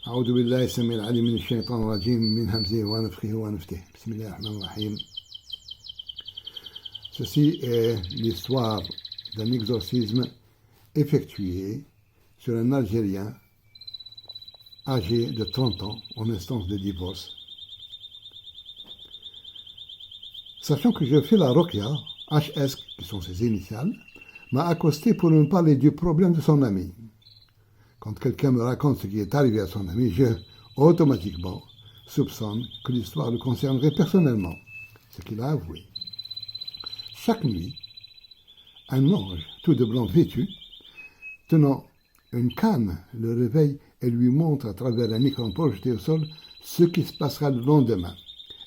أعوذ بالله السميع العليم من الشيطان الرجيم من همزه ونفخه ونفثه. بسم الله الرحمن الرحيم. Ceci est l'histoire d'un exorcisme effectué sur un Algérien âgé de 30 ans en instance de divorce. Sachant que je fais la Rokia, HS, qui sont ses initiales, m'a accosté pour me parler du problème de son ami. Quand quelqu'un me raconte ce qui est arrivé à son ami, je, automatiquement, soupçonne que l'histoire le concernerait personnellement, ce qu'il a avoué. Chaque nuit, un ange, tout de blanc vêtu, tenant une canne, le réveille et lui montre à travers un écran projeté au sol ce qui se passera le lendemain,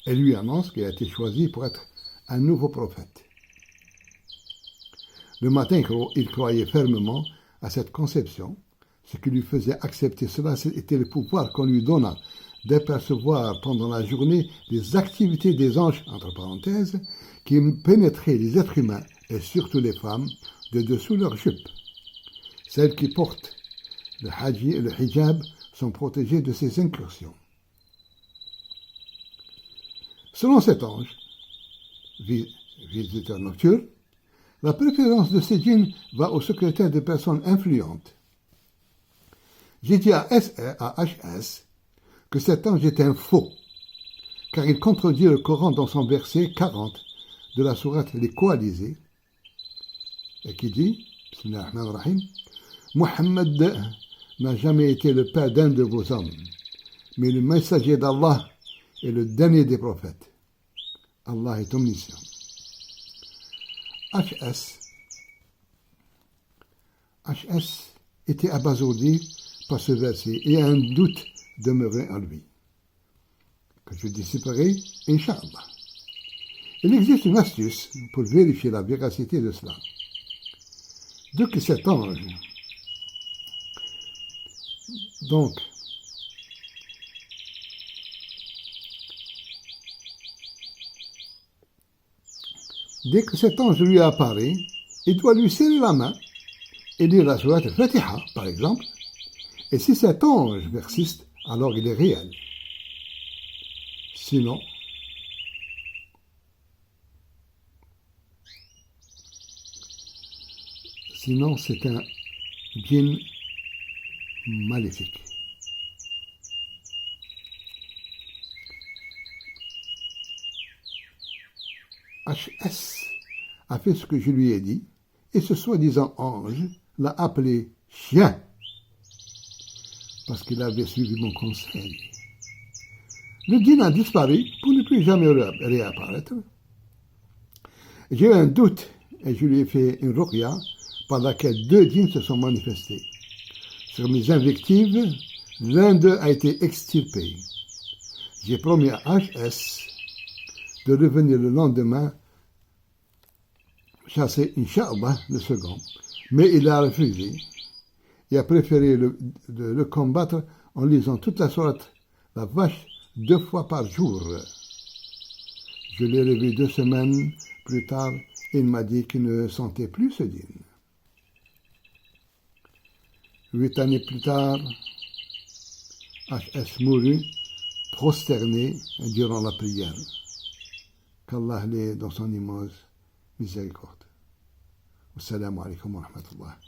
et lui annonce qu'il a été choisi pour être un nouveau prophète. Le matin, il croyait fermement à cette conception. Ce qui lui faisait accepter cela, c'était le pouvoir qu'on lui donna d'apercevoir pendant la journée les activités des anges, entre parenthèses, qui pénétraient les êtres humains, et surtout les femmes, de dessous leur jupe. Celles qui portent le hijab sont protégées de ces incursions. Selon cet ange, visiteur nocturne, la préférence de ces djinns va au secrétaire de personnes influentes. J'ai dit à HS que cet ange est un faux, car il contredit le Coran dans son verset 40 de la sourate Les Coalisés, et qui dit, Bismillahirrahmanirrahim, Muhammad n'a jamais été le père d'un de vos hommes, mais le messager d'Allah est le dernier des prophètes. Allah est omniscient. HS était abasourdi par ce verset et un doute demeurait en lui, que je dissiperai, Inch'Allah. Il existe une astuce pour vérifier la véracité de cela. Dès que cet ange, lui apparaît, il doit lui serrer la main et lire la sourate Al-Fatiha, par exemple. Et si cet ange persiste, alors il est réel. Sinon, c'est un djinn maléfique. HS a fait ce que je lui ai dit, et ce soi-disant ange l'a appelé chien, parce qu'il avait suivi mon conseil. Le djinn a disparu pour ne plus jamais réapparaître. J'ai eu un doute et je lui ai fait une ruqya par laquelle 2 djinns se sont manifestés. Sur mes invectives, l'un d'eux a été extirpé. J'ai promis à HS de revenir le lendemain chasser, Inch'Allah, le second, mais il a refusé. Il a préféré le combattre en lisant toute la sourate, la vache, 2 fois par jour. Je l'ai revu 2 semaines plus tard et il m'a dit qu'il ne sentait plus ce djinn. 8 années plus tard, HS mourut, prosterné durant la prière. Qu'Allah l'ait dans son immense miséricorde. Assalamu alaikum wa rahmatullah.